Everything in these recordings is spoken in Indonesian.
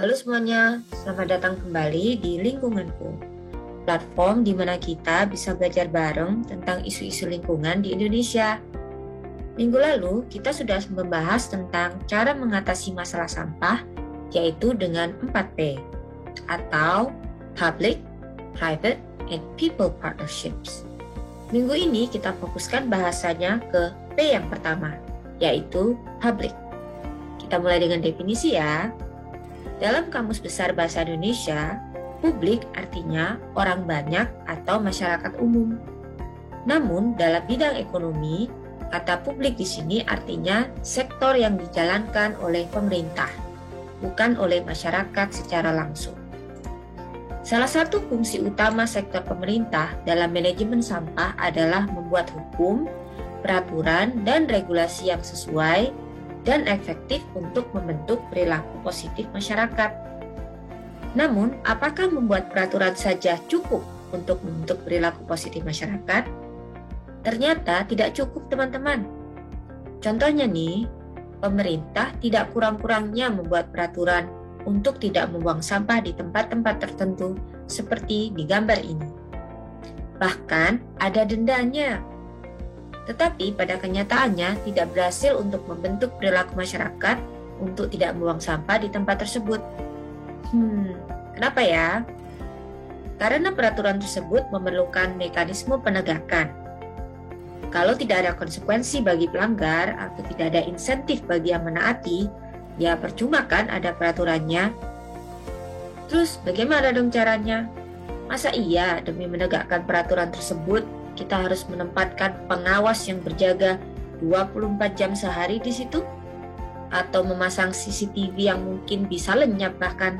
Halo semuanya, selamat datang kembali di Lingkunganku, platform di mana kita bisa belajar bareng tentang isu-isu lingkungan di Indonesia. Minggu lalu, kita sudah membahas tentang cara mengatasi masalah sampah, yaitu dengan 4P, atau Public, Private, and People Partnerships. Minggu ini kita fokuskan bahasanya ke P yang pertama, yaitu Public. Kita mulai dengan definisi ya. Dalam Kamus Besar Bahasa Indonesia, publik artinya orang banyak atau masyarakat umum. Namun, dalam bidang ekonomi, kata publik di sini artinya sektor yang dijalankan oleh pemerintah, bukan oleh masyarakat secara langsung. Salah satu fungsi utama sektor pemerintah dalam manajemen sampah adalah membuat hukum, peraturan, dan regulasi yang sesuai dan efektif untuk membentuk perilaku positif masyarakat. Namun, apakah membuat peraturan saja cukup untuk membentuk perilaku positif masyarakat? Ternyata tidak cukup, teman-teman. Contohnya nih, pemerintah tidak kurang-kurangnya membuat peraturan untuk tidak membuang sampah di tempat-tempat tertentu seperti di gambar ini. Bahkan ada dendanya. Tetapi pada kenyataannya tidak berhasil untuk membentuk perilaku masyarakat untuk tidak membuang sampah di tempat tersebut. Kenapa ya? Karena peraturan tersebut memerlukan mekanisme penegakan. Kalau tidak ada konsekuensi bagi pelanggar atau tidak ada insentif bagi yang menaati, ya percuma kan ada peraturannya. Terus bagaimana dong caranya? Masa iya demi menegakkan peraturan tersebut kita harus menempatkan pengawas yang berjaga 24 jam sehari di situ? Atau memasang CCTV yang mungkin bisa lenyap bahkan?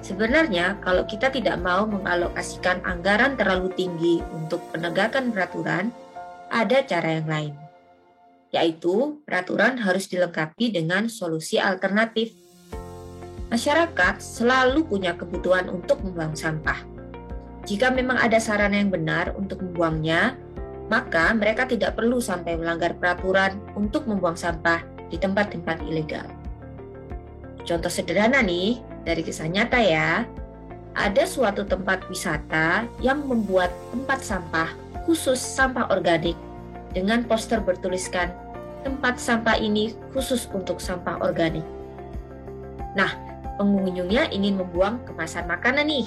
Sebenarnya, kalau kita tidak mau mengalokasikan anggaran terlalu tinggi untuk penegakan peraturan, ada cara yang lain. Yaitu, peraturan harus dilengkapi dengan solusi alternatif. Masyarakat selalu punya kebutuhan untuk membuang sampah. Jika memang ada sarana yang benar untuk membuangnya, maka mereka tidak perlu sampai melanggar peraturan untuk membuang sampah di tempat-tempat ilegal. Contoh sederhana nih, dari kisah nyata ya. Ada suatu tempat wisata yang membuat tempat sampah khusus sampah organik dengan poster bertuliskan, tempat sampah ini khusus untuk sampah organik. Nah, pengunjungnya ingin membuang kemasan makanan nih,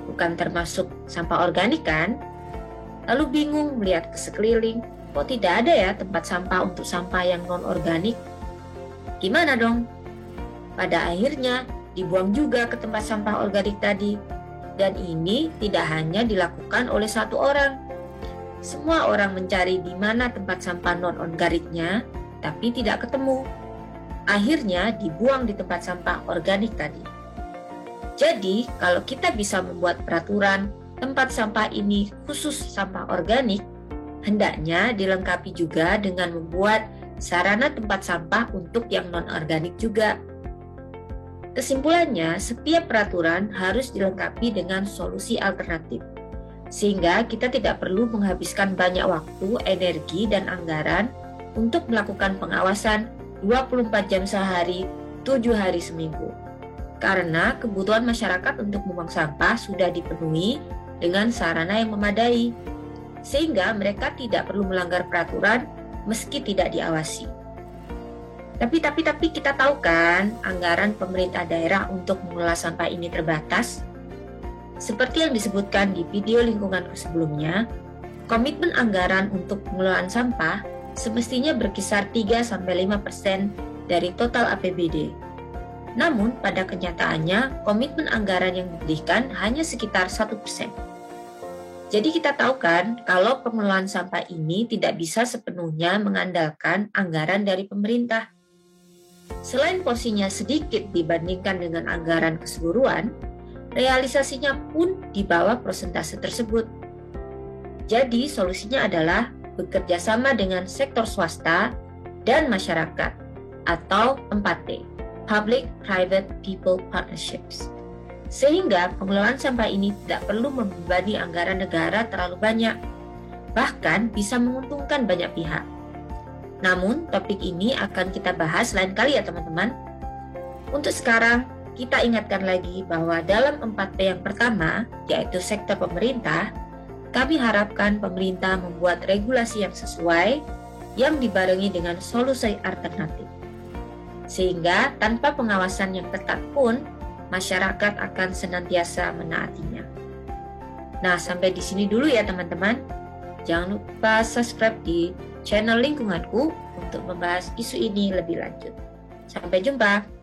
bukan termasuk sampah organik kan? Lalu bingung melihat ke sekeliling, kok tidak ada ya tempat sampah untuk sampah yang non-organik? Gimana dong? Pada akhirnya dibuang juga ke tempat sampah organik tadi. Dan ini tidak hanya dilakukan oleh satu orang. Semua orang mencari di mana tempat sampah non-organiknya, tapi tidak ketemu. Akhirnya dibuang di tempat sampah organik tadi. Jadi, kalau kita bisa membuat peraturan tempat sampah ini khusus sampah organik, hendaknya dilengkapi juga dengan membuat sarana tempat sampah untuk yang non-organik juga. Kesimpulannya, setiap peraturan harus dilengkapi dengan solusi alternatif, sehingga kita tidak perlu menghabiskan banyak waktu, energi, dan anggaran untuk melakukan pengawasan 24 jam sehari, 7 hari seminggu. Karena kebutuhan masyarakat untuk membuang sampah sudah dipenuhi dengan sarana yang memadai, sehingga mereka tidak perlu melanggar peraturan meski tidak diawasi. Tapi kita tahu kan, anggaran pemerintah daerah untuk mengelola sampah ini terbatas. Seperti yang disebutkan di video lingkungan sebelumnya, komitmen anggaran untuk pengelolaan sampah semestinya berkisar 3-5% dari total APBD. Namun, pada kenyataannya, komitmen anggaran yang diberikan hanya sekitar 1%. Jadi kita tahu kan, kalau pengelolaan sampah ini tidak bisa sepenuhnya mengandalkan anggaran dari pemerintah. Selain porsinya sedikit dibandingkan dengan anggaran keseluruhan, realisasinya pun di bawah persentase tersebut. Jadi solusinya adalah bekerja sama dengan sektor swasta dan masyarakat, atau 4P, Public, Private, People Partnerships. Sehingga pengelolaan sampah ini tidak perlu membebani anggaran negara terlalu banyak, bahkan bisa menguntungkan banyak pihak. Namun, topik ini akan kita bahas lain kali ya teman-teman. Untuk sekarang, kita ingatkan lagi bahwa dalam 4P yang pertama, yaitu sektor pemerintah, kami harapkan pemerintah membuat regulasi yang sesuai, yang dibarengi dengan solusi alternatif. Sehingga tanpa pengawasan yang ketat pun, masyarakat akan senantiasa menaatinya. Nah, sampai di sini dulu ya teman-teman. Jangan lupa subscribe di channel Lingkunganku untuk membahas isu ini lebih lanjut. Sampai jumpa.